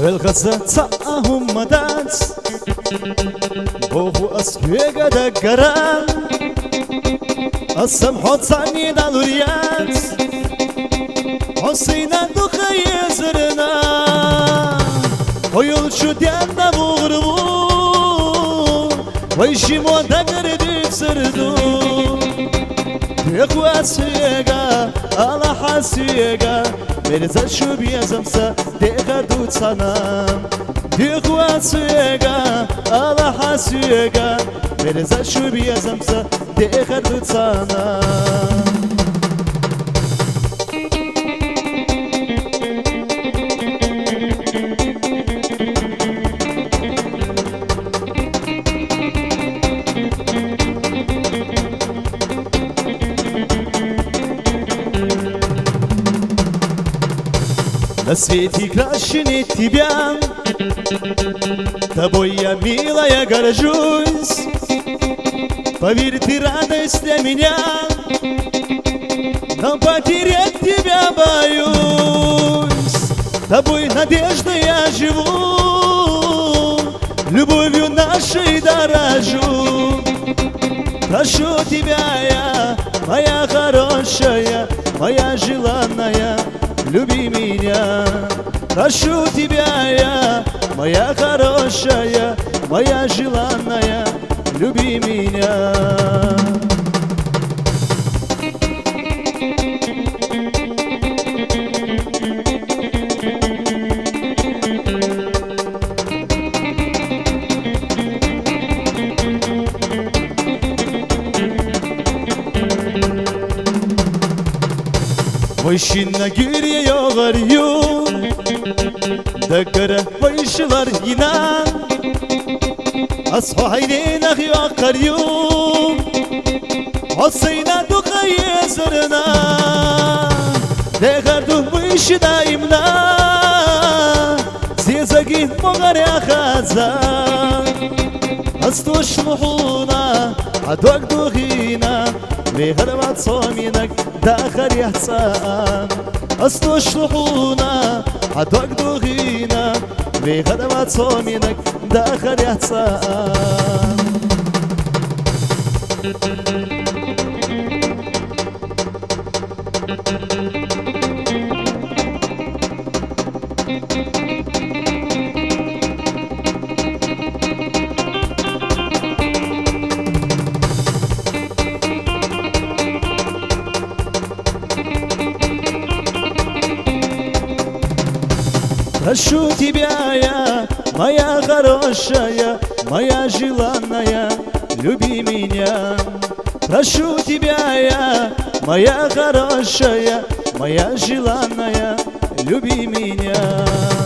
والغزة مدات بوهو أسيوغا دقران السمحو تصاني دالوريات حسينا دخي زرنا ويول شو ديانا بغربو ويشي مو دقر ديك سردو يخو أسيوغا على حسيوغا مرزا شو بيزمسا ديغا دوت سنام يخو أسيوغا على حسيوغا مرزا شو بيزمسا ديغا دوت سنام На свете крашеный тебя, тобой я, милая, горжусь. Поверь, ты радость для меня, но потерять тебя боюсь. Тобой надеждой я живу, любовью нашей дорожу. Прошу тебя я, моя хорошая, моя желанная, люби меня. Прошу тебя я, моя хорошая, моя желанная, люби меня. Başına gülüyor yum Dakara başlar inan Asfahine akıyor yum Asayna dukayı zırna Dekar dukmuş daimna Zizagin mugare khazan Astoş muhuna Adok duhina Вегрват соминак дахар яхсан Астуш лухуна адок дугина Вегрват соминак дахар яхсан Прошу тебя я, моя хорошая, моя желанная, люби меня. Прошу тебя я, моя хорошая, моя желанная, люби меня.